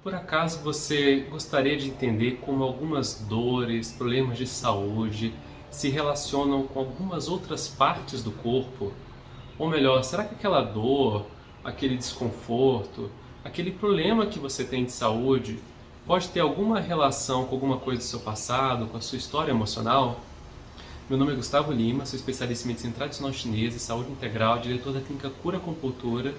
Por acaso você gostaria de entender como algumas dores, problemas de saúde se relacionam com algumas outras partes do corpo? Ou melhor, será que aquela dor, aquele desconforto, aquele problema que você tem de saúde pode ter alguma relação com alguma coisa do seu passado, com a sua história emocional? Meu nome é Gustavo Lima, sou especialista em medicina tradicional chinesa e saúde integral, diretor da clínica Cura Acupuntura,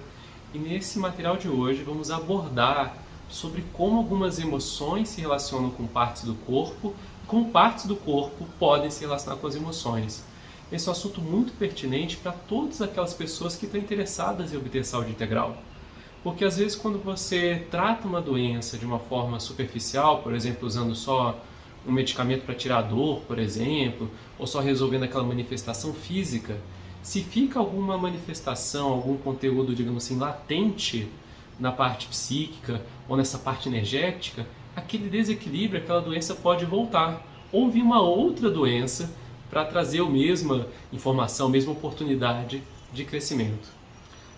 e nesse material de hoje vamos abordar sobre como algumas emoções se relacionam com partes do corpo e como partes do corpo podem se relacionar com as emoções. Esse é um assunto muito pertinente para todas aquelas pessoas que estão interessadas em obter saúde integral. Porque às vezes quando você trata uma doença de uma forma superficial, por exemplo, usando só um medicamento para tirar a dor, por exemplo, ou só resolvendo aquela manifestação física, se fica alguma manifestação, algum conteúdo, digamos assim, latente na parte psíquica ou nessa parte energética, aquele desequilíbrio, aquela doença pode voltar. Ou vir uma outra doença para trazer a mesma informação, a mesma oportunidade de crescimento.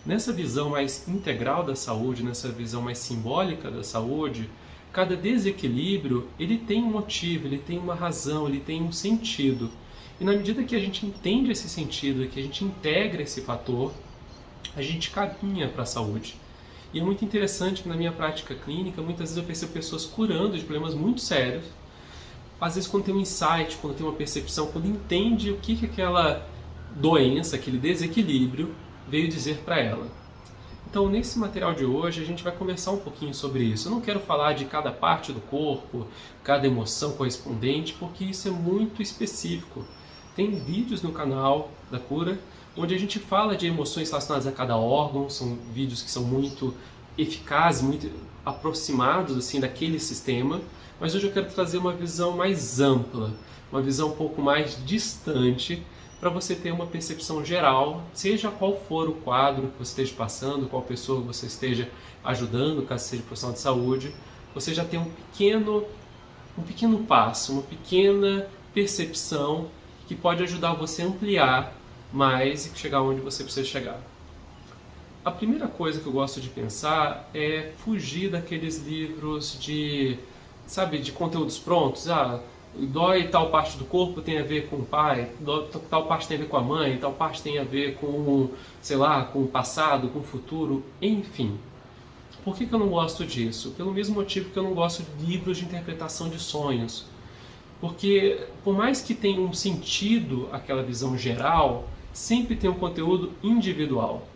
Nessa visão mais integral da saúde, nessa visão mais simbólica da saúde, cada desequilíbrio ele tem um motivo, ele tem uma razão, ele tem um sentido. E na medida que a gente entende esse sentido, que a gente integra esse fator, a gente caminha para a saúde. E é muito interessante que na minha prática clínica, muitas vezes eu percebo pessoas curando de problemas muito sérios, às vezes quando tem um insight, quando tem uma percepção, quando entende o que aquela doença, aquele desequilíbrio veio dizer para ela. Então, nesse material de hoje, a gente vai conversar um pouquinho sobre isso. Eu não quero falar de cada parte do corpo, cada emoção correspondente, porque isso é muito específico. Tem vídeos no canal da Cura, onde a gente fala de emoções relacionadas a cada órgão, são vídeos que são muito eficazes, muito aproximados assim daquele sistema, mas hoje eu quero trazer uma visão mais ampla, uma visão um pouco mais distante, para você ter uma percepção geral, seja qual for o quadro que você esteja passando, qual pessoa você esteja ajudando, caso seja profissional de saúde, você já tem um pequeno passo, uma pequena percepção que pode ajudar você a ampliar mais e chegar onde você precisa chegar. A primeira coisa que eu gosto de pensar é fugir daqueles livros de conteúdos prontos. Dói tal parte do corpo tem a ver com o pai, tal parte tem a ver com a mãe, tal parte tem a ver com, com o passado, com o futuro, enfim. Por que eu não gosto disso? Pelo mesmo motivo que eu não gosto de livros de interpretação de sonhos. Porque, por mais que tenha um sentido aquela visão geral, sempre tem um conteúdo individual.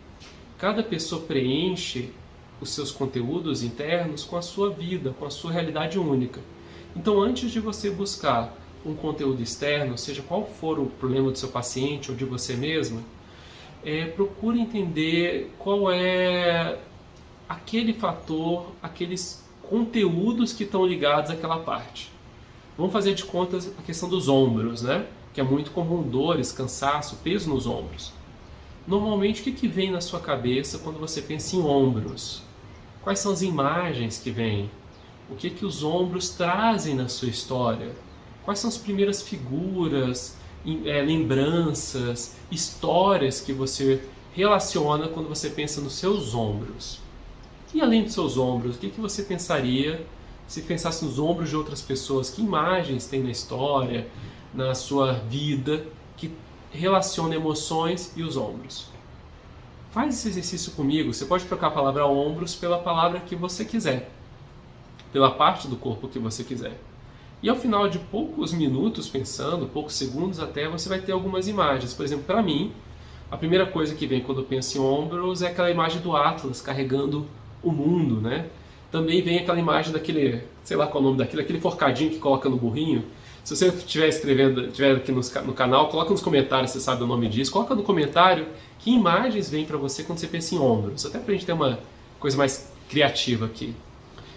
Cada pessoa preenche os seus conteúdos internos com a sua vida, com a sua realidade única. Então, antes de você buscar um conteúdo externo, seja qual for o problema do seu paciente ou de você mesma, procure entender qual é aquele fator, aqueles conteúdos que estão ligados àquela parte. Vamos fazer de contas a questão dos ombros, né? Que é muito comum, dores, cansaço, peso nos ombros. Normalmente, o que vem na sua cabeça quando você pensa em ombros? Quais são as imagens que vêm? O que os ombros trazem na sua história? Quais são as primeiras figuras, lembranças, histórias que você relaciona quando você pensa nos seus ombros? E além dos seus ombros, o que você pensaria se pensasse nos ombros de outras pessoas? Que imagens tem na história, na sua vida, que relaciona emoções e os ombros? Faz esse exercício comigo. Você pode trocar a palavra ombros pela palavra que você quiser, pela parte do corpo que você quiser. E ao final de poucos minutos pensando, poucos segundos até, você vai ter algumas imagens. Por exemplo, para mim, a primeira coisa que vem quando eu penso em ombros é aquela imagem do Atlas carregando o mundo, né? Também vem aquela imagem daquele, sei lá qual é o nome daquilo, aquele forcadinho que coloca no burrinho. Se você estiver aqui no canal, coloca nos comentários se você sabe o nome disso. Coloca no comentário que imagens vêm para você quando você pensa em ombros. Até para a gente ter uma coisa mais criativa aqui.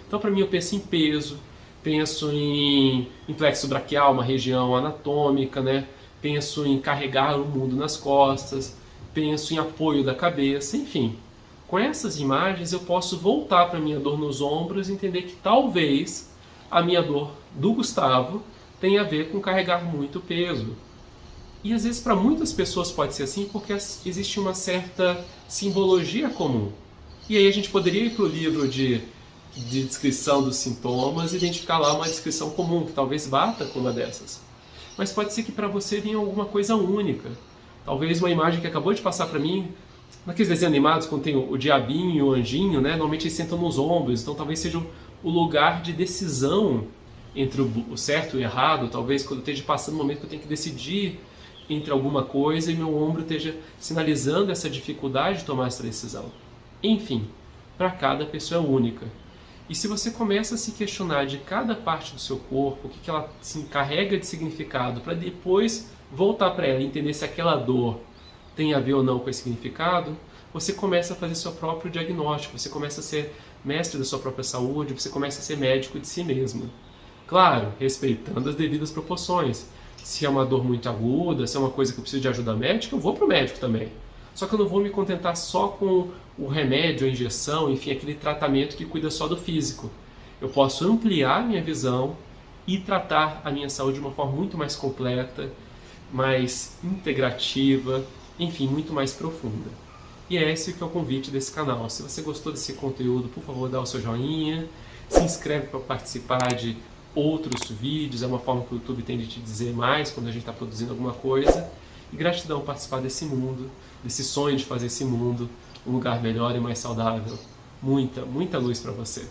Então, para mim, eu penso em peso, penso em plexo braquial, uma região anatômica, né? Penso em carregar o mundo nas costas, penso em apoio da cabeça, enfim. Com essas imagens, eu posso voltar para a minha dor nos ombros e entender que talvez a minha dor do Gustavo tenha a ver com carregar muito peso. E às vezes para muitas pessoas pode ser assim porque existe uma certa simbologia comum. E aí a gente poderia ir para o livro de de descrição dos sintomas e identificar lá uma descrição comum, que talvez bata com uma dessas. Mas pode ser que para você venha alguma coisa única. Talvez uma imagem que acabou de passar para mim, naqueles desenhos animados, quando tem o diabinho e o anjinho, né? Normalmente eles sentam nos ombros, então talvez seja o lugar de decisão entre o certo e o errado. Talvez quando eu esteja passando um momento que eu tenho que decidir entre alguma coisa e meu ombro esteja sinalizando essa dificuldade de tomar essa decisão. Enfim, para cada pessoa é única. E se você começa a se questionar de cada parte do seu corpo, o que ela se carrega de significado, para depois voltar para ela e entender se aquela dor tem a ver ou não com esse significado, você começa a fazer seu próprio diagnóstico, você começa a ser mestre da sua própria saúde, você começa a ser médico de si mesmo. Claro, respeitando as devidas proporções. Se é uma dor muito aguda, se é uma coisa que eu preciso de ajuda médica, eu vou para o médico também. Só que eu não vou me contentar só com o remédio, a injeção, enfim, aquele tratamento que cuida só do físico. Eu posso ampliar a minha visão e tratar a minha saúde de uma forma muito mais completa, mais integrativa, enfim, muito mais profunda. E é esse que é o convite desse canal. Se você gostou desse conteúdo, por favor, dá o seu joinha, se inscreve para participar de outros vídeos, é uma forma que o YouTube tem de te dizer mais quando a gente está produzindo alguma coisa. E gratidão por participar desse mundo, desse sonho de fazer esse mundo um lugar melhor e mais saudável. Muita, muita luz para você.